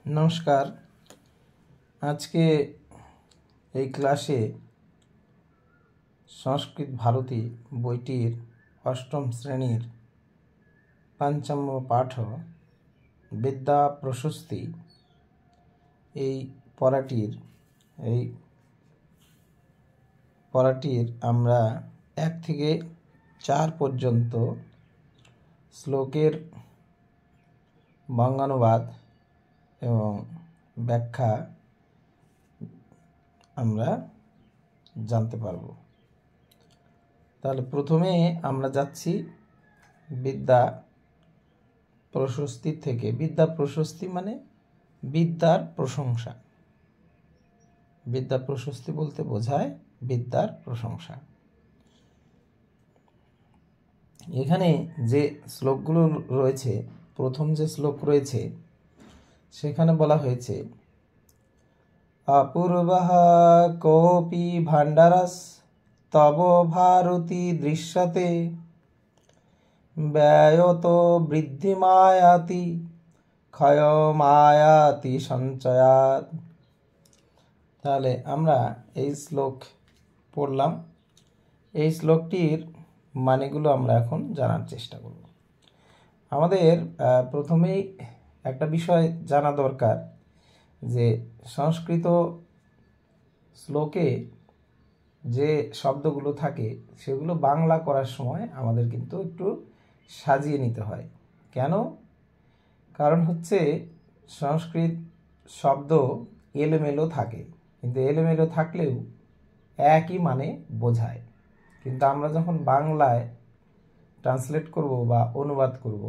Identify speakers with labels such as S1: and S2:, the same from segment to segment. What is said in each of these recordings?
S1: নমস্কার। আজকে এই ক্লাসে সংস্কৃত ভারতী বইটির অষ্টম শ্রেণীর পঞ্চম পাঠ বিদ্যা প্রশস্তি এই পড়াটির আমরা 1 থেকে 4 পর্যন্ত শ্লোকের বঙ্গানুবাদ এবং ব্যাখ্যা আমরা জানতে পারব। তাহলে প্রথমে আমরা যাচ্ছি বিদ্যা প্রশস্তি থেকে। বিদ্যা প্রশস্তি মানে বিদ্যার প্রশংসা। বিদ্যা প্রশস্তি বলতে বোঝায় বিদ্যার প্রশংসা। এখানে যে শ্লোকগুলো রয়েছে, প্রথম যে শ্লোক রয়েছে সেখানে বলা হয়েছে অপূর্বঃ কোপি ভাণ্ডারস তব ভারতী দৃশ্যতে ব্যয়ত বৃদ্ধিমায়াতি ক্ষয়মায়াতি সঞ্চয়াৎ। তাহলে আমরা এই শ্লোক পড়লাম। এই শ্লোকটির মানেগুলো আমরা এখন জানার চেষ্টা করব। আমাদের প্রথমেই একটা বিষয় জানা দরকার যে সংস্কৃত শ্লোকে যে শব্দগুলো থাকে সেগুলো বাংলা করার সময় আমাদের কিন্তু একটু সাজিয়ে নিতে হয়। কেন? কারণ হচ্ছে সংস্কৃত শব্দ এলোমেলো থাকে, কিন্তু এলোমেলো থাকলেও একই মানে বোঝায়। কিন্তু আমরা যখন বাংলায় ট্রান্সলেট করব বা অনুবাদ করব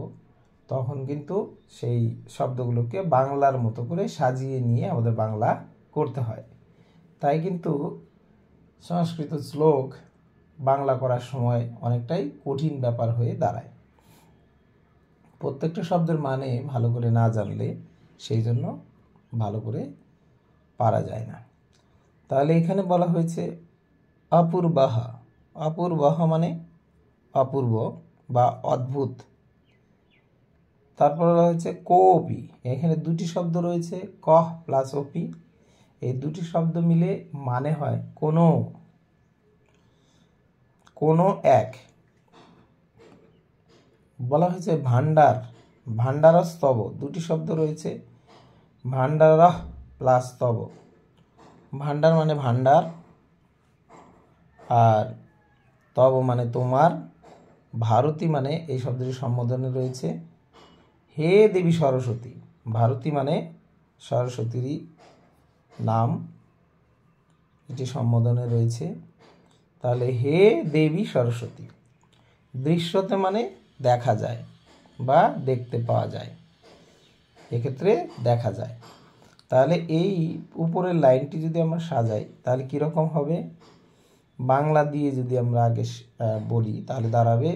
S1: তখন কিন্তু সেই শব্দগুলোকে বাংলার মতো করে সাজিয়ে নিয়ে আমাদের বাংলা করতে হয়। তাই কিন্তু সংস্কৃত শ্লোক বাংলা করার সময় অনেকটাই কঠিন ব্যাপার হয়ে দাঁড়ায়। প্রত্যেকটা শব্দের মানে ভালো করে না জানলে সেই জন্য ভালো করে পারা যায় না। তাহলে এখানে বলা হয়েছে অপূর্বঃ। অপূর্বঃ মানে অপূর্ব বা অদ্ভুত। তারপর বলা হয়েছে কোপি। এখানে দুটি শব্দ রয়েছে, কহ প্লাস ওপি। এই দুটি শব্দ মিলে মানে হয় কোনো এক। বলা হয়েছে ভাণ্ডার, ভাণ্ডারস্তব। দুটি শব্দ রয়েছে, ভাণ্ডারঃ প্লাস স্তব। ভাণ্ডার মানে ভাণ্ডার, আর তব মানে তোমার, ভারতী মানে এই শব্দটি সম্বোধনে রয়েছে হে দেবী সরস্বতী। ভারতী মানে সরস্বতীরই নাম, এটি সম্বোধনে রয়েছে। তাহলে হে দেবী সরস্বতী। দৃশ্যতে মানে দেখা যায় বা দেখতে পাওয়া যায়, এক্ষেত্রে দেখা যায়। তাহলে এই উপরের লাইনটি যদি আমরা সাজাই তাহলে কীরকম হবে? বাংলা দিয়ে যদি আমরা আগে বলি তাহলে দাঁড়াবে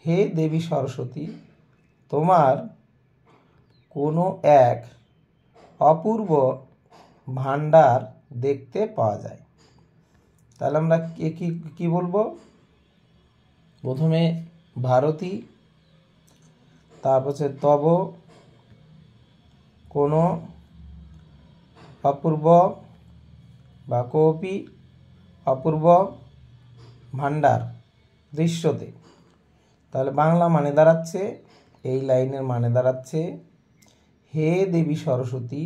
S1: হে দেবী সরস্বতী, তোমার কোনো এক অপূর্ব ভাণ্ডার দেখতে পাওয়া যায়। তাহলে আমরা কি বলবো? প্রথমে ভারতী, তারপর হচ্ছে তব কোনো অপূর্ব বা কোপি অপূর্ব ভাণ্ডার দৃশ্যতে। তাহলে বাংলা মানে দাঁড়াচ্ছে, এই লাইনের মানে দাঁড়াচ্ছে হে দেবী সরস্বতী,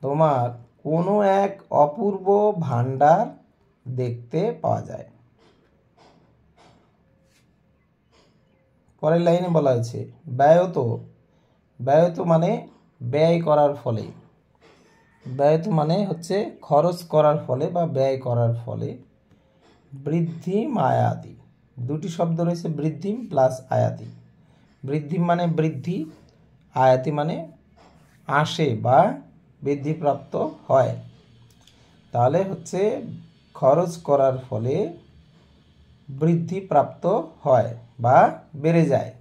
S1: তোমার কোনো এক অপূর্ব ভাণ্ডার দেখতে পাওয়া যায়। পরের লাইনে বলা হয়েছে ব্যয়ত। ব্যয়ত মানে ব্যয় করার ফলে। ব্যয়ত মানে হচ্ছে খরচ করার ফলে বা ব্যয় করার ফলে। বৃদ্ধি মায়াতি। দুটি শব্দ রয়েছে, বৃদ্ধি প্লাস আয়াতি। বৃদ্ধি মানে বৃদ্ধি, আয়াতি মানে আসে বা বৃদ্ধিপ্রাপ্ত হয়। তাহলে হচ্ছে খরচ করার ফলে বৃদ্ধিপ্রাপ্ত হয় বা বেড়ে যায়।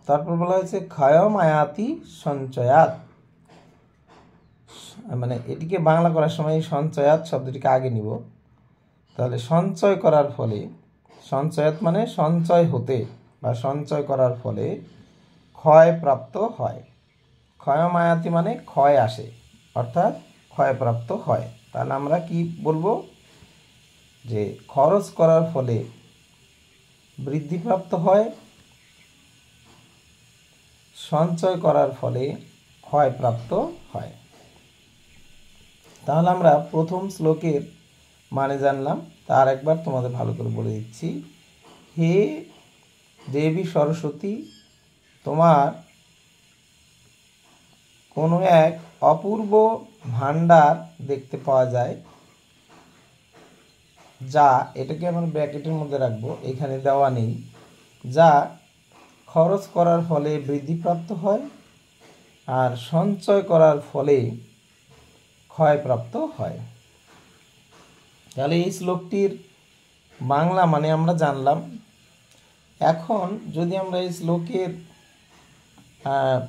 S1: তারপর বলা হয়েছে ক্ষয়মায়াতি সঞ্চয়াৎ। মানে এটিকে বাংলা করার সময় সঞ্চয়াৎ শব্দটিকে আগে নিব। তাহলে সঞ্চয় করার ফলে, সঞ্চয়াৎ মানে সঞ্চয় হতে বা সঞ্চয় করার ফলে ক্ষয়প্রাপ্ত হয়। ক্ষয়মায়াতি মানে ক্ষয় আসে, অর্থাৎ ক্ষয়প্রাপ্ত হয়। তাহলে আমরা কি বলবো, যে খরচ করার ফলে বৃদ্ধিপ্রাপ্ত হয়, সঞ্চয় করার ফলে ক্ষয়প্রাপ্ত হয়। তাহলে আমরা প্রথম শ্লোকের মানে জানলাম, তার একবার তোমাদের ভালো করে বলে দিচ্ছি। হে দেবী সরস্বতী, তোমার কোনো এক অপূর্ব ভাণ্ডার দেখতে পাওয়া যায়, যা, এটাকে আমরা ব্র্যাকেটের মধ্যে রাখবো, এখানে দেওয়া নেই, যা খরচ করার ফলে বৃদ্ধিপ্রাপ্ত হয় আর সঞ্চয় করার ফলে ক্ষয়প্রাপ্ত হয়। তাহলে এই শ্লোকটির বাংলা মানে আমরা জানলাম। এখন যদি আমরা এই শ্লোকের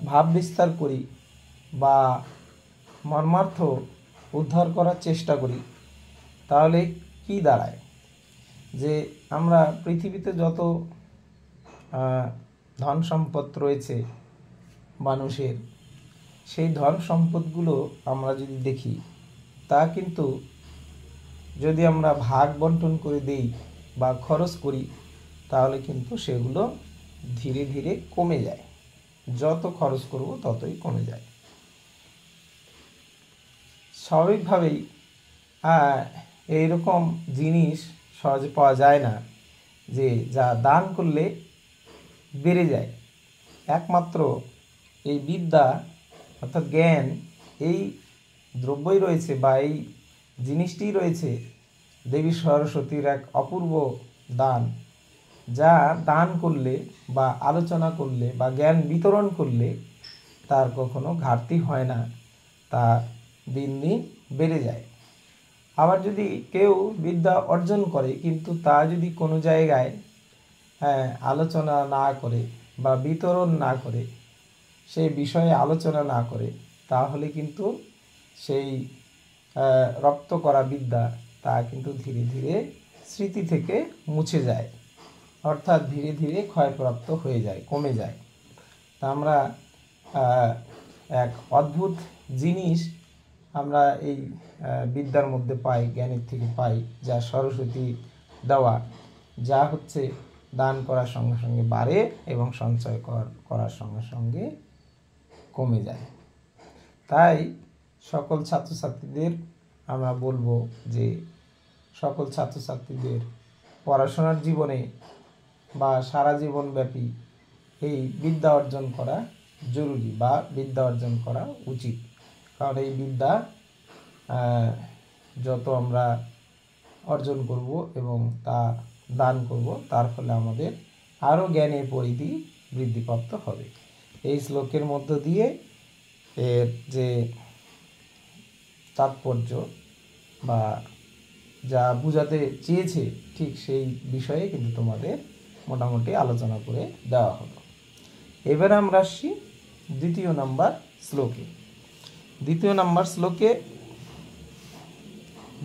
S1: ভাব বিস্তার করি বা মর্মার্থ উদ্ধার করার চেষ্টা করি, তাহলে কি দাঁড়ায়, যে আমরা পৃথিবীতে যত ধন সম্পদ রয়েছে মানুষের, সেই ধন সম্পদগুলো আমরা যদি দেখি, তা কিন্তু যদি আমরা ভাগ বন্টন করে দেই বা খরচ করি, তাহলে কিন্তু সেগুলো ধীরে ধীরে কমে যায়। যত খরচ করব ততই কমে যায়। স্বাভাবিকভাবেই এইরকম জিনিস সহজে পাওয়া যায় না, যে যা দান করলে বেড়ে যায়। একমাত্র এই বিদ্যা অর্থাৎ জ্ঞান, এই দ্রব্যই রয়েছে বা এই জিনিসটি রয়েছে দেবী সরস্বতীর এক অপূর্ব দান, যা দান করলে বা আলোচনা করলে বা জ্ঞান বিতরণ করলে তার কখনো ঘাটতি হয় না, তা দিন দিন বেড়ে যায়। আবার যদি কেউ বিদ্যা অর্জন করে কিন্তু তা যদি কোনো জায়গায় আলোচনা না করে বা বিতরণ না করে, সেই বিষয়ে আলোচনা না করে, তাহলে কিন্তু সেই রপ্ত করা বিদ্যা তা কিন্তু ধীরে ধীরে স্মৃতি থেকে মুছে যায়, অর্থাৎ ধীরে ধীরে ক্ষয়প্রাপ্ত হয়ে যায়, কমে যায়। তা আমরা এক অদ্ভুত জিনিস আমরা এই বিদ্যার মধ্যে পাই, জ্ঞানের থেকে পাই, যা সরস্বতী দেওয়া, যা হচ্ছে দান করার সঙ্গে সঙ্গে বাড়ে এবং সঞ্চয় করার সঙ্গে সঙ্গে কমে যায়। তাই সকল ছাত্রছাত্রীদের আমরা বলবো যে সকল ছাত্রছাত্রীদের পড়াশোনার জীবনে বা সারা জীবনব্যাপী এই বিদ্যা অর্জন করা জরুরি বা বিদ্যা অর্জন করা উচিত। কারণ এই বিদ্যা যত আমরা অর্জন করব এবং তা দান করব, তার ফলে আমাদের আরও জ্ঞানের পরিধি বৃদ্ধিপ্রাপ্ত হবে। এই শ্লোকের মধ্য দিয়ে এর যে তাৎপর্য বা যা বোঝাতে চেয়েছে, ঠিক সেই বিষয়ে কিন্তু তোমাদের মোটামুটি আলোচনা করে দেওয়া হলো। এবার আমরা আসছি দ্বিতীয় নাম্বার শ্লোকে। দ্বিতীয় নাম্বার শ্লোকে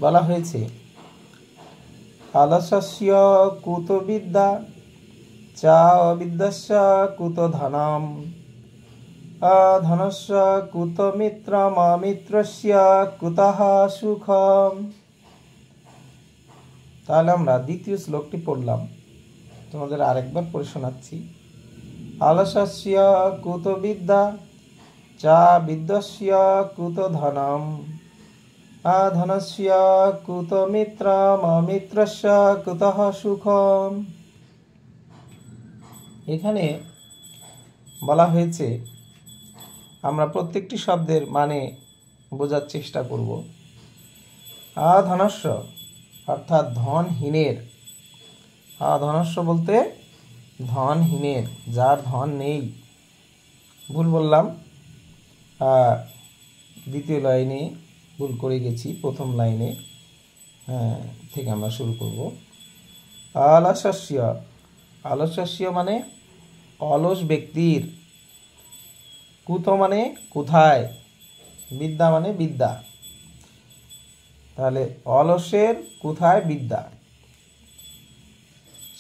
S1: বলা হয়েছে, আলস্য কুত বিদ্যা চা অবিদ্যাস্য কুত ধনম ধনস্য কুত মিত্রম অমিত্রস্য কুতঃ সুখম। তাহলে আমরা দ্বিতীয় শ্লোকটি পড়লাম, তোমাদের আরেকবার পড়ে শোনাচ্ছি। আলস্য কুত বিদ্যা চা বিদ্যস্য কুত ধনম ধনস্য কুত মিত্রম অমিত্রস্য কুতঃ সুখম। এখানে বলা হয়েছে, আমরা প্রত্যেকটি শব্দের মানে বোঝার চেষ্টা করব। ধনস্য অর্থাৎ ধনহীনের, ধনস্য বলতে ধনহীনের, যার ধন নেই। ভুল বললাম, দ্বিতীয় লাইনে ভুল করে গেছি, প্রথম লাইনে থেকে আমরা শুরু করব। আলস্য, আলস্য মানে অলস ব্যক্তির, কুত মানে কোথায়, বিদ্যা মানে বিদ্যা। তাহলে অলসের কোথায় বিদ্যা।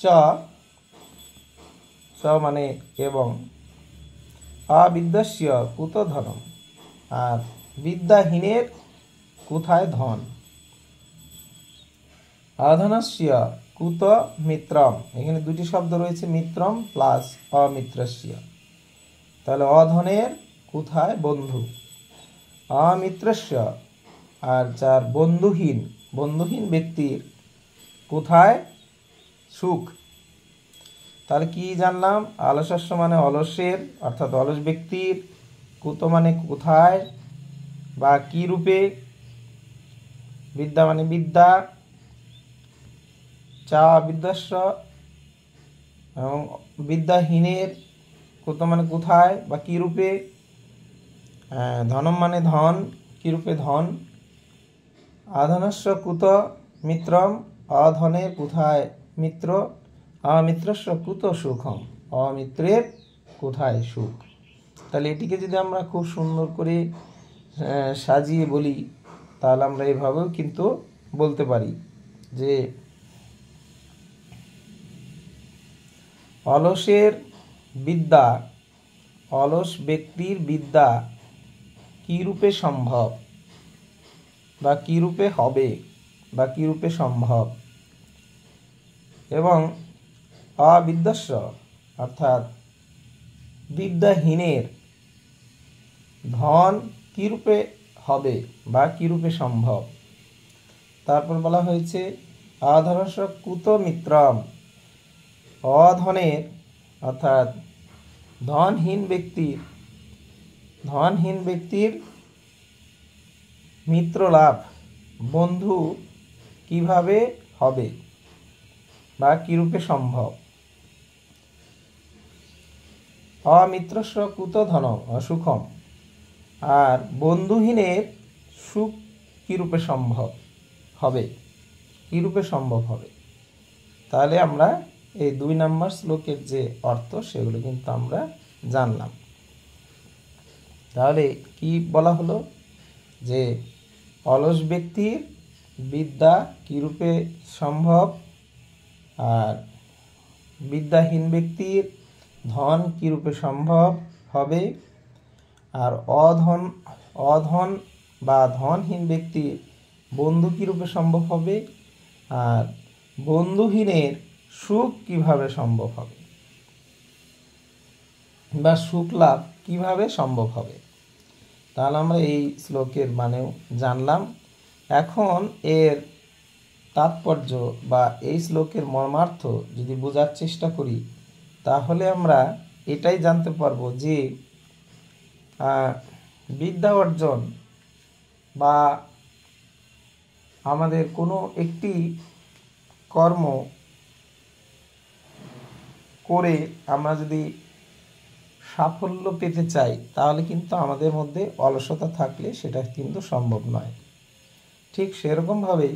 S1: চ মানে এবং, অবিদ্যস্য কুত ধনম, আর বিদ্যাহীনের কোথায় ধন। অধনস্য কুত মিত্রম, এখানে দুটি শব্দ রয়েছে, মিত্রম প্লাস অমিত্রস্য, তাহলে অধনের কোথায় বন্ধু। অমিত্রস্য, আর যার বন্ধুহীন, বন্ধুহীন ব্যক্তির কোথায় সুখ। তাহলে কি জানলাম, অলসস্য মানে অলসের অর্থাৎ অলস ব্যক্তির, কুত মানে কোথায় বা কি রূপে, বিদ্যা মানে বিদ্যা, চা বিদ্যাস্য এবং বিদ্যাহীনের কুত মানে কোথায় বা কি রূপে, ধনম মানে ধন, কি রূপে ধন। অধনস্য কুত মিত্রম, অধনের কোথায় মিত্র। অমিত্রস্য কুত সুখম, অমিত্রের কোথায় সুখ। তাহলে এটিকে যদি আমরা খুব সুন্দর করে সাজিয়ে বলি, তাহলে আমরা এভাবেও কিন্তু বলতে পারি যে অলসের বিদ্যা, অলস ব্যক্তির বিদ্যা কি রূপে সম্ভব বা কি রূপে হবে বা কি রূপে সম্ভব, এবং অবিদ্যস্য অর্থাৎ বিদ্যাহীনের ধন কি রূপে হবে বা কি রূপে সম্ভব। তারপর বলা হয়েছে অধনস্য কুত মিত্রম, অধনের অর্থাৎ ধনহীন ব্যক্তির মিত্র লাভ, বন্ধু কিভাবে হবে বা কিরূপে সম্ভব। অমিত্রস্য কুত ধনম অসুখম, আর বন্ধুহীনের সুখ কিরূপে সম্ভব হবে, কিরূপে সম্ভব হবে। তাহলে আমরা এই 2 নম্বর শ্লোকের যে অর্থ সেগুলো কিন্তু আমরা জানলাম। তাহলে কি বলা হলো, যে অলস ব্যক্তির বিদ্যা কিরূপে সম্ভব, আর বিদ্যাহীন ব্যক্তির ধন কিরূপে সম্ভব হবে, আর অধন বা ধনহীন ব্যক্তির বন্ধু কিরূপে সম্ভব হবে, আর বন্ধুহীনের সুখ কিভাবে সম্ভব হবে বা সুখ লাভ কিভাবে সম্ভব হবে। তাহলে আমরা এই শ্লোকের মানেও জানলাম। এখন এর তাৎপর্য বা এই শ্লোকের মর্মার্থ যদি বোঝার চেষ্টা করি, তাহলে আমরা এটাই জানতে পারবো যে বিদ্যা অর্জন বা আমাদের কোনো একটি কর্ম করে আমরা যদি সাফল্য পেতে চাই, তাহলে কিন্তু আমাদের মধ্যে অলসতা থাকলে সেটা কিন্তু সম্ভব নয়। ঠিক সেরকমভাবেই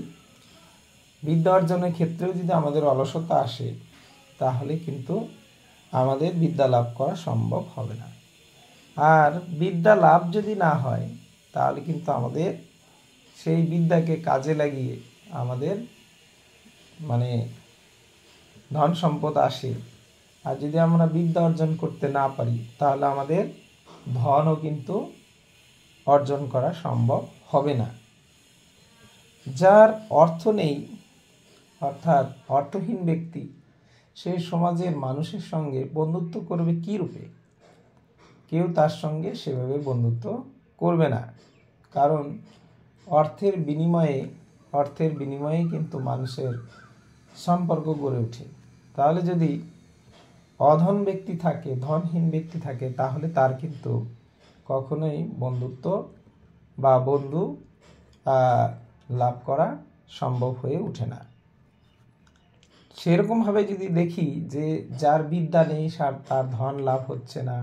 S1: বিদ্যা অর্জনের ক্ষেত্রেও যদি আমাদের অলসতা আসে, তাহলে কিন্তু আমাদের বিদ্যা লাভ করা সম্ভব হবে না। আর বিদ্যা লাভ যদি না হয়, তাহলে কিন্তু আমাদের সেই বিদ্যাকে কাজে লাগিয়ে আমাদের মানে ধন সম্পদ আসে। আর যদি আমরা বিদ্যা অর্জন করতে না পারি, তাহলে আমাদের ধনও কিন্তু অর্জন করা সম্ভব হবে না। যার অর্থ নেই অর্থাৎ অর্থহীন ব্যক্তি, সে সমাজের মানুষের সঙ্গে বন্ধুত্ব করবে কী রূপে? কেউ তার সঙ্গে সেভাবে বন্ধুত্ব করবে না, কারণ অর্থের বিনিময়ে কিন্তু মানুষের সম্পর্ক গড়ে ওঠে। তাহলে যদি অধন ব্যক্তি থাকে, ধনহীন ব্যক্তি থাকে, তাহলে তার কিন্তু কখনোই বন্ধুত্ব বা বন্ধু লাভ করা সম্ভব হয়ে ওঠে না। সেরকমভাবে যদি দেখি যে যার বিদ্যা নেই তার ধন লাভ হচ্ছে না,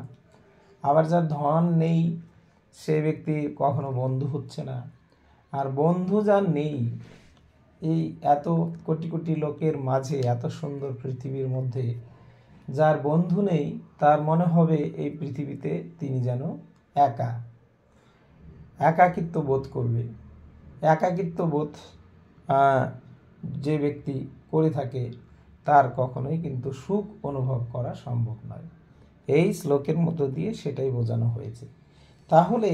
S1: আবার যার ধন নেই সে ব্যক্তি কখনো বন্ধু হচ্ছে না, আর বন্ধু যার নেই, এই এত কোটি কোটি লোকের মাঝে এত সুন্দর পৃথিবীর মধ্যে যার বন্ধু নেই, তার মনে হবে এই পৃথিবীতে তিনি যেন একাকিত্ব বোধ করবে। একাকিত্ব বোধ যে ব্যক্তি করে থাকে, তার কখনোই কিন্তু সুখ অনুভব করা সম্ভব নয়। এই শ্লোকের মধ্য দিয়ে সেটাই বোঝানো হয়েছে। তাহলে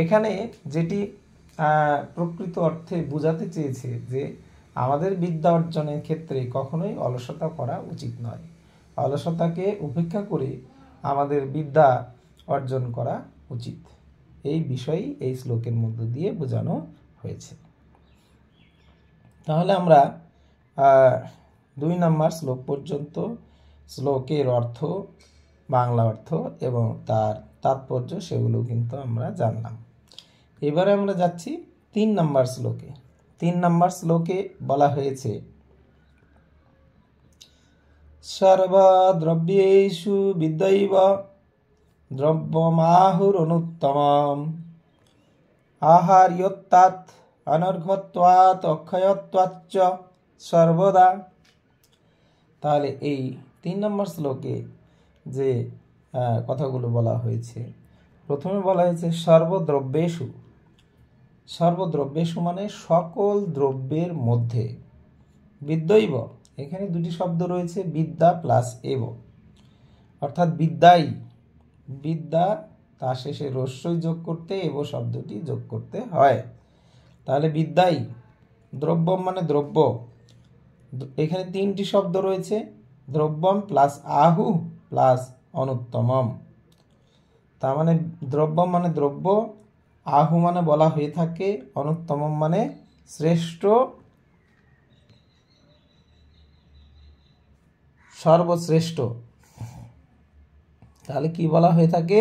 S1: এখানে যেটি প্রকৃত অর্থে বোঝাতে চেয়েছে যে আমাদের বিদ্যা অর্জনের ক্ষেত্রে কখনোই অলসতা করা উচিত নয়, অলসতাকে উপেক্ষা করে আমাদের বিদ্যা অর্জন করা উচিত, এই বিষয়ই এই শ্লোকের মধ্য দিয়ে বোঝানো হয়েছে। তাহলে আমরা 2 নম্বর শ্লোক পর্যন্ত শ্লোকের অর্থ, বাংলা অর্থ এবং তার তাৎপর্য সেগুলো কিন্তু আমরা জানলাম। এবারে আমরা যাচ্ছি 3 নম্বর শ্লোকে। 3 নম্বর শ্লোকে বলা হয়েছে সর্বদ্রব্যেষু বিদ্যৈব দ্রব্যমাহুরনুত্তমম আহার্যোত্তাৎ অনর্ঘত্বাৎ অক্ষয়ত্বাচ্চ সর্বদা। তাহলে এই 3 নম্বর শ্লোকে যে কথাগুলো বলা হয়েছে, প্রথমে বলা হয়েছে সর্বদ্রব্যেষু। সর্বদ্রব্যেষু মানে সকল দ্রব্যের মধ্যে, বিদ্যৈব এখানে দুটি শব্দ রয়েছে, বিদ্যা প্লাস এব, অর্থাৎ বিদ্যাই, বিদ্যা তার শেষে রস্যই যোগ করতে এব শব্দটি যোগ করতে হয়। তাহলে বিদ্যাই, দ্রব্যম মানে দ্রব্য, এখানে 3টি শব্দ রয়েছে, দ্রব্যম প্লাস আহু প্লাস অনুত্তমম। তার মানে দ্রব্যম মানে দ্রব্য, আহু মানে বলা হয়ে থাকে, অনুত্তমম মানে শ্রেষ্ঠ, সর্বশ্রেষ্ঠ। তাহলে কি বলা হয়ে থাকে?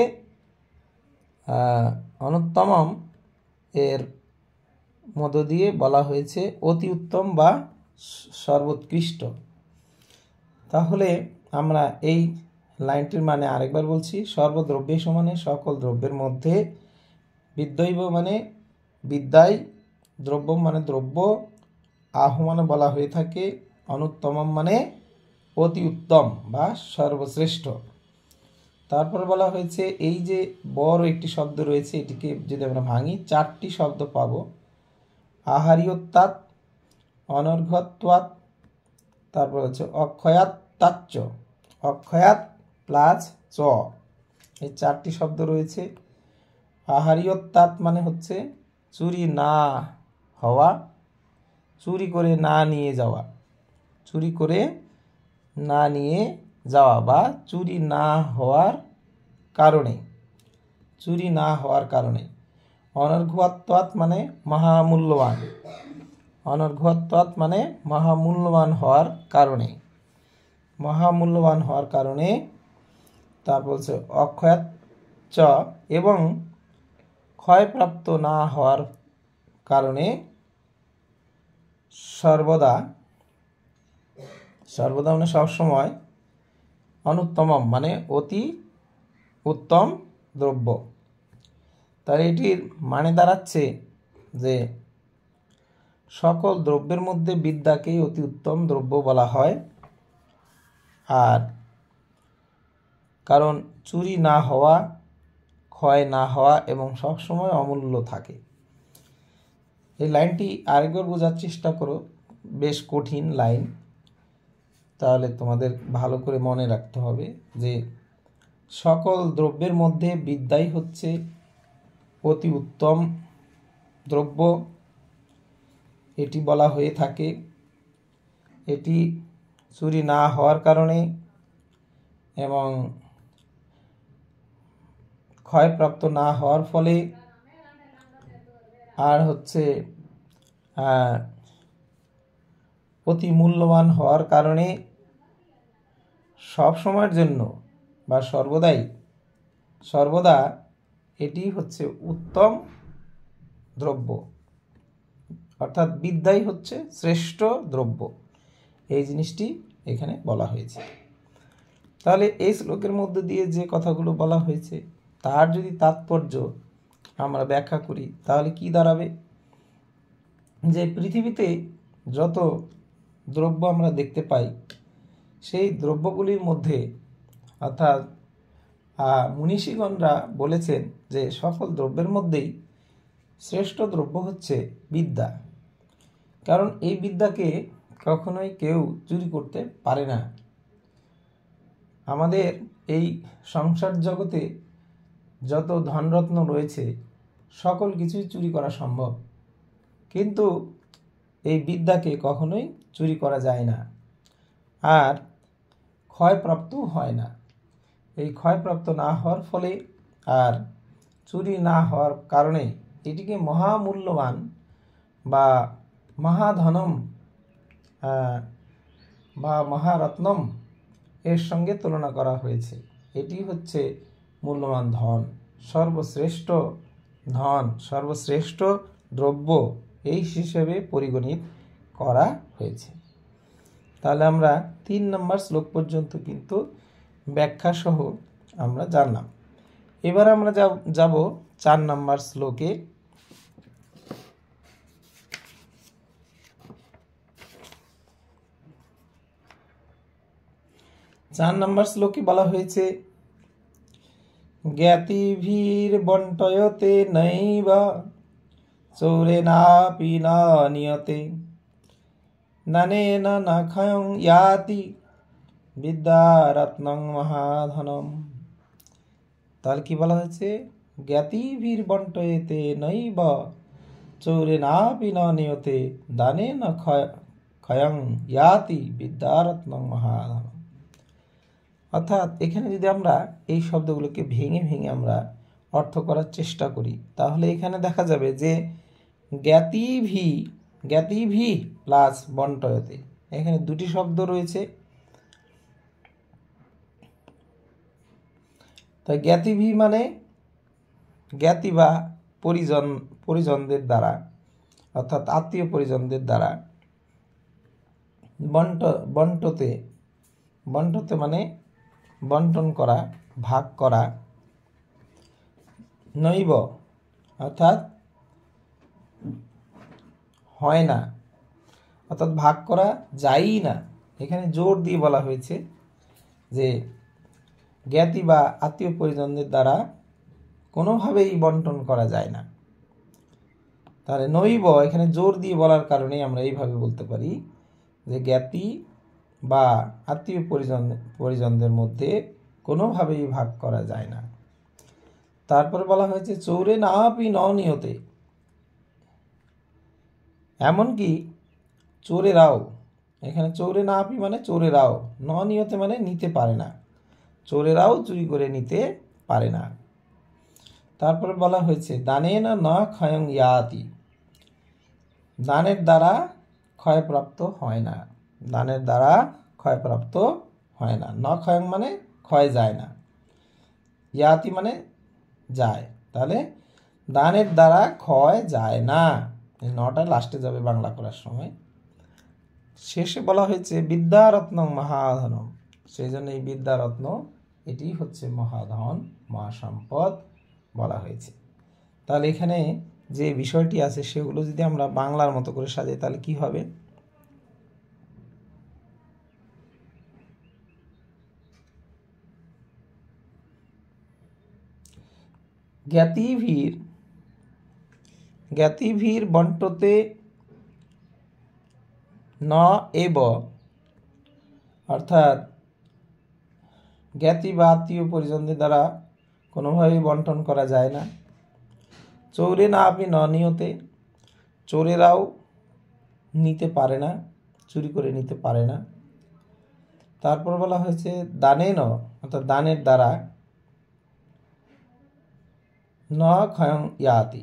S1: অনুত্তমম এর মধ্য দিয়ে বলা হয়েছে অতি উত্তম বা সর্বোৎকৃষ্ট। তাহলে আমরা এই লাইনটির মানে আরেকবার বলছি, সর্বদ্রব্যেষু মানে সকল দ্রব্যের মধ্যে, বিদ্যৈব মানে বিদ্যায়, দ্রব্যম মানে দ্রব্য, আহু মানে বলা হয়ে থাকে, অনুত্তমম মানে অতি উত্তম বা সর্বশ্রেষ্ঠ। তারপর বলা হয়েছে এই যে বড় একটি শব্দ রয়েছে, এটিকে যদি আমরা ভাঙি 4টি শব্দ পাবো, আহার্যোত্তাৎ, অনর্ঘত্বাৎ, তারপর হচ্ছে অক্ষয়াত্তাচ্চ, অক্ষয়াত প্লাস চ, এই 4টি শব্দ রয়েছে। আহার্যোত্তাৎ মানে হচ্ছে চুরি না হওয়া, চুরি করে না নিয়ে যাওয়া, চুরি করে না নিয়ে যাওয়া বা চুরি না হওয়ার কারণে, চুরি না হওয়ার কারণে। অনর্ঘত্বাৎ মানে মহামূল্যবান, অনর্ঘত্বাৎ মানে মহামূল্যবান হওয়ার কারণে, মহামূল্যবান হওয়ার কারণে। তারপর হচ্ছে অক্ষয়াত চ এবং ক্ষয়প্রাপ্ত না হওয়ার কারণে। সর্বদা, সর্বদা মানে সবসময়, অনুত্তমম মানে অতি উত্তম দ্রব্য। তার এটির মানে দাঁড়াচ্ছে যে সকল দ্রব্যের মধ্যে বিদ্যাকেই অতি উত্তম দ্রব্য বলা হয়, আর কারণ চুরি না হওয়া, ক্ষয় না হওয়া এবং সবসময় অমূল্য থাকে। এই লাইনটি আরেকবার বোঝার চেষ্টা করো, বেশ কঠিন লাইন, তাহলে তোমাদের ভালো করে মনে রাখতে হবে যে সকল দ্রব্যের মধ্যে বিদ্যাই হচ্ছে অতি উত্তম দ্রব্য, এটি বলা হয়ে থাকে। এটি চুরি না হওয়ার কারণে এবং ক্ষয়প্রাপ্ত না হওয়ার ফলে, আর হচ্ছে অতি মূল্যবান হওয়ার কারণে, সব সময়ের জন্য বা সর্বদাই, সর্বদা এটি হচ্ছে উত্তম দ্রব্য, অর্থাৎ বিদ্যাই হচ্ছে শ্রেষ্ঠ দ্রব্য, এই জিনিসটি এখানে বলা হয়েছে। তাহলে এই শ্লোকের মধ্যে দিয়ে যে কথাগুলো বলা হয়েছে তার যদি তাৎপর্য আমরা ব্যাখ্যা করি তাহলে কি দাঁড়াবে? যে পৃথিবীতে যত দ্রব্য আমরা দেখতে পাই সেই দ্রব্যগুলির মধ্যে, অর্থাৎ মনীষীগণরা বলেছেন যে সকল দ্রব্যের মধ্যেই শ্রেষ্ঠ দ্রব্য হচ্ছে বিদ্যা, কারণ এই বিদ্যাকে কখনোই কেউ চুরি করতে পারে না। আমাদের এই সংসার জগতে যত ধনরত্ন রয়েছে সকল কিছুই চুরি করা সম্ভব, কিন্তু এই বিদ্যাকে কখনোই চুরি করা যায় না, আর ক্ষয়প্রাপ্ত হয় না। এই ক্ষয়প্রাপ্ত না হওয়ার ফলে আর চুরি না হওয়ার কারণে এটিকে মহামূল্যবান বা মহাধনম বা মহারত্নম এর সঙ্গে তুলনা করা হয়েছে। এটি হচ্ছে মূল্যবান ধন, সর্বশ্রেষ্ঠ ধন, সর্বশ্রেষ্ঠ দ্রব্য এই হিসেবে পরিগণিত করা হয়েছে। তাহলে আমরা 3 নম্বর শ্লোক পর্যন্ত কিন্তু ব্যাখ্যা সহ আমরা জানলাম। এবার আমরা যাব 4 নম্বর শ্লোকে। 4 নম্বর শ্লোকে বলা হয়েছে জ্ঞাতিভীর বন্টয়তে নৈব চোরেনাপি ন নিয়তে নানেন ন ক্ষয়ং ইয়াতি বিদ্যারত্নং মহাধনম। তাহলে কি বলা হয়েছে? জ্ঞাতিভীর বন্টয়তে নৈব চোরেনাপি ন নিয়তে দানেন ক্ষয়ং ইয়াতি বিদ্যারত্নং মহাধনম। অর্থাৎ এখানে যদি আমরা এই শব্দগুলোকে ভেঙে ভেঙে আমরা অর্থ করার চেষ্টা করি, তাহলে এখানে দেখা যাবে যে জ্ঞাতিভি প্লাস বন্টয়তে, এখানে দুটি শব্দ রয়েছে। তাই জ্ঞাতিভি মানে জ্ঞাতি বা পরিজনদের দ্বারা, অর্থাৎ আত্মীয় পরিজনদের দ্বারা। বন্টতে মানে বন্টন করা, ভাগ করা। নৈব অর্থাৎ হয় না, অর্থাৎ ভাগ করা যায়ই না। এখানে জোর দিয়ে বলা হয়েছে যে জ্ঞাতি বা আত্মীয় পরিজনদের দ্বারা কোনোভাবেই বন্টন করা যায় না। তাহলে নৈব এখানে জোর দিয়ে বলার কারণে আমরা এইভাবে বলতে পারি যে জ্ঞাতি বা আত্মীয় পরিজনদের মধ্যে কোনোভাবেই ভাগ করা যায় না। তারপরে বলা হয়েছে চৌরে নাপি ন নিয়তে, এমনকি চোরেরাও, এখানে চৌরে নাপি মানে চোরেরাও, ন নিয়তে মানে নিতে পারে না, চোরেরাও চুরি করে নিতে পারে না। তারপরে বলা হয়েছে দানেন ন ক্ষয়ং ইয়াতি, দানের দ্বারা ক্ষয়প্রাপ্ত হয় না, দানের দ্বারা ক্ষয়প্রাপ্ত হয় না। ন ক্ষয়ং মানে ক্ষয় যায় না, ইয়াতি মানে যায়। তাহলে দানের দ্বারা ক্ষয় যায় না, এই নটা লাস্টে যাবে বাংলা করার সময়। শেষে বলা হয়েছে বিদ্যারত্ন মহাধনম, সেই জন্য এই বিদ্যারত্ন এটি হচ্ছে মহাধন, মহাসম্পদ বলা হয়েছে। তাহলে এখানে যে বিষয়টি আছে সেগুলো যদি আমরা বাংলার মতো করে সাজাই তাহলে কি হবে? জ্ঞাতিভীর বন্টতে ন এব, অর্থাৎ জ্ঞাতি বা আত্মীয় পরিজনদের দ্বারা কোনোভাবেই বন্টন করা যায় না। চৌরে না আপনি ন নিয়তে, চোরেরাও নিতে পারে না, চুরি করে নিতে পারে না। তারপর বলা হয়েছে দানে ন, অর্থাৎ দানের দ্বারা ন ক্ষয়ং ইয়াতি।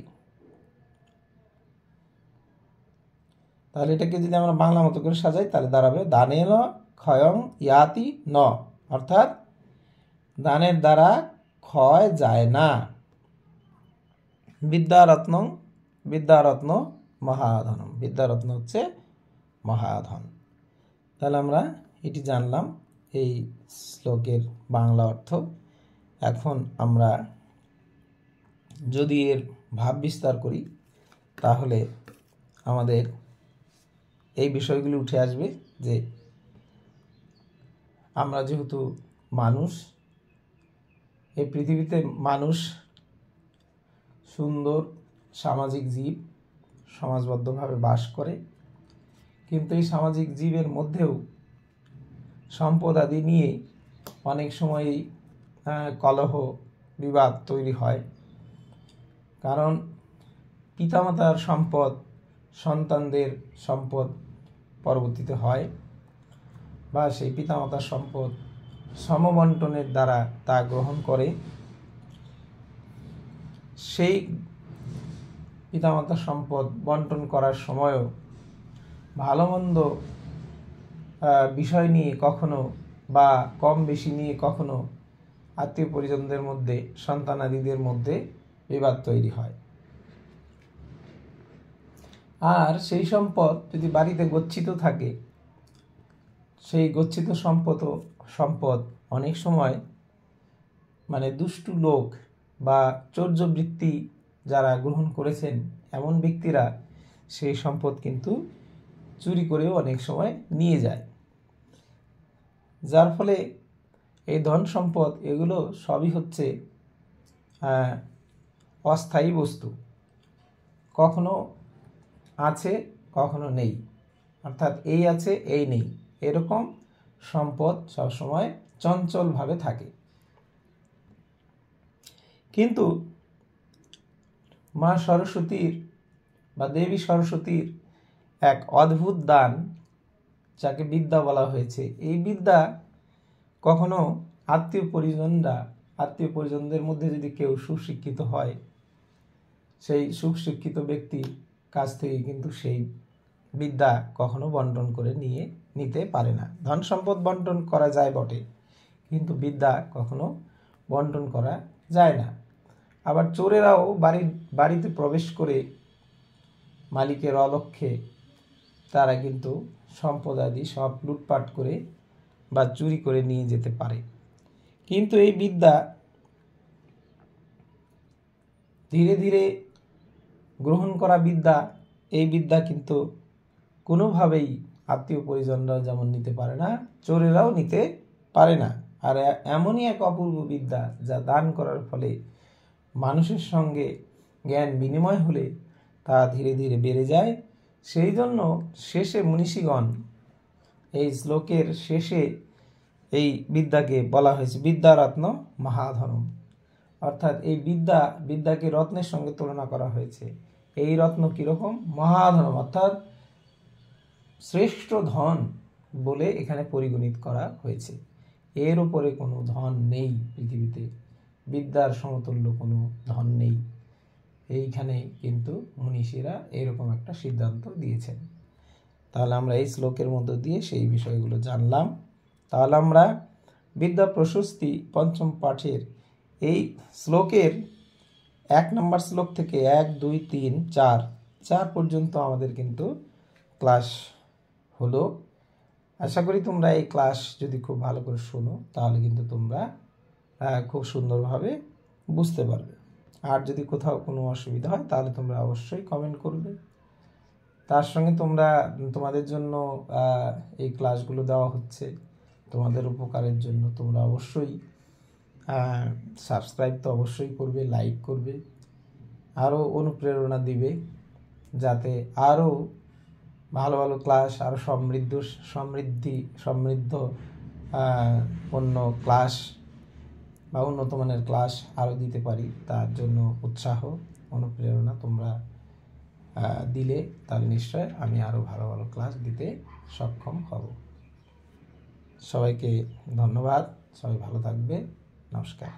S1: তাহলে এটাকে যদি আমরা বাংলা মতো করে সাজাই তাহলে দাঁড়াবে দানে ন ক্ষয়ং ইয়াতি ন, অর্থাৎ দানের দ্বারা ক্ষয় যায় না। বিদ্যারত্ন মহাধনম, বিদ্যারত্ন হচ্ছে মহাধন। তাহলে আমরা এটি জানলাম এই শ্লোকের বাংলা অর্থ। এখন আমরা যদি এর ভাব বিস্তার করি তাহলে আমাদের এই বিষয়গুলি উঠে আসবে যে আমরা যেহেতু মানুষ, এই পৃথিবীতে মানুষ সুন্দর সামাজিক জীব, সমাজবদ্ধভাবে বাস করে, কিন্তু এই সামাজিক জীবের মধ্যেও সম্পদ আদি নিয়ে অনেক সময়ই কলহ বিবাদ তৈরি হয়। কারণ পিতামাতার সম্পদ সন্তানদের সম্পদ পরবর্তীতে হয়, বা সেই পিতামাতার সম্পদ সমবন্টনের দ্বারা তা গ্রহণ করে। সেই পিতামাতার সম্পদ বন্টন করার সময়ও ভালো মন্দ বিষয় নিয়ে কখনো বা কম বেশি নিয়ে কখনো আত্মীয় পরিজনদের মধ্যে, সন্তানাদিদের মধ্যে বিবাদ তৈরি হয়। আর সেই সম্পদ যদি বাড়িতে গচ্ছিত থাকে, সেই গচ্ছিত সম্পদ অনেক সময় দুষ্টু লোক বা চৌর্যবৃত্তি যারা গ্রহণ করেছেন এমন ব্যক্তিরা সেই সম্পদ কিন্তু চুরি করেও অনেক সময় নিয়ে যায়। যার ফলে এই ধন সম্পদ এগুলো সবই হচ্ছে অস্থায়ী বস্তু, কখনো আছে কখনো নেই, অর্থাৎ এই আছে এই নেই, এরকম সম্পদ সবসময় চঞ্চলভাবে থাকে। কিন্তু মা সরস্বতীর বা দেবী সরস্বতীর এক অদ্ভুত দান, যাকে বিদ্যা বলা হয়েছে, এই বিদ্যা কখনো আত্মীয় পরিজনদের মধ্যে যদি কেউ সুশিক্ষিত হয়, সেই সুশিক্ষিত ব্যক্তির কাছ থেকে কিন্তু সেই বিদ্যা কখনো বন্টন করে নিতে পারে না। ধন সম্পদ বন্টন করা যায় বটে, কিন্তু বিদ্যা কখনো বন্টন করা যায় না। আবার চোরেরাও বাড়িতে প্রবেশ করে মালিকের অলক্ষ্যে তারা কিন্তু সম্পদ আদি সব লুটপাট করে বা চুরি করে নিয়ে যেতে পারে। কিন্তু এই বিদ্যা ধীরে ধীরে গ্রহণ করা বিদ্যা, এই বিদ্যা কিন্তু কোনোভাবেই আত্মীয় পরিজনরাও যেমন নিতে পারে না, চোরেরাও নিতে পারে না। আর এমনই এক অপূর্ব বিদ্যা, যা দান করার ফলে মানুষের সঙ্গে জ্ঞান বিনিময় হলে তা ধীরে ধীরে বেড়ে যায়। সেই জন্য শেষে মনীষীগণ এই শ্লোকের শেষে এই বিদ্যাকে বলা হয়েছে বিদ্যারত্ন মহাধনম, অর্থাৎ এই বিদ্যাকে রত্নের সঙ্গে তুলনা করা হয়েছে। এই রত্ন কিরকম? মহাধনম, অর্থাৎ শ্রেষ্ঠ ধন বলে এখানে পরিগণিত করা হয়েছে। এর উপরে কোনো ধন নেই পৃথিবীতে, বিদ্যার সমতুল্য কোনো ধন নেই। এইখানে কিন্তু মনীষীরা এরকম একটা সিদ্ধান্ত দিয়েছেন। তাহলে আমরা এই শ্লোকের মধ্য দিয়ে সেই বিষয়গুলো জানলাম। তাহলে আমরা বিদ্যা প্রশস্তি পঞ্চম পাঠের এই শ্লোকের 1 নম্বর শ্লোক থেকে 1, 2, 3, 4 পর্যন্ত আমাদের কিন্তু ক্লাস হলো। আশা করি তোমরা এই ক্লাস যদি খুব ভালো করে শোনো, তাহলে কিন্তু তোমরা খুব সুন্দরভাবে বুঝতে পারবে। আর যদি কোথাও কোনো অসুবিধা হয় তাহলে তোমরা অবশ্যই কমেন্ট করবে। তার সঙ্গে তোমাদের জন্য এই ক্লাসগুলো দেওয়া হচ্ছে তোমাদের উপকারের জন্য। তোমরা অবশ্যই সাবস্ক্রাইব তো অবশ্যই করবে, লাইক করবে, আরও অনুপ্রেরণা দিবে, যাতে আরও ভালো ভালো ক্লাস, আরও সমৃদ্ধ অন্য ক্লাস বা উন্নত মানের ক্লাস আরও দিতে পারি। তার জন্য উৎসাহ, অনুপ্রেরণা তোমরা দিলে তাহলে নিশ্চয় আমি আরও ভালো ভালো ক্লাস দিতে সক্ষম হব। সবাইকে ধন্যবাদ। সবাই ভালো থাকবে। নমস্কার।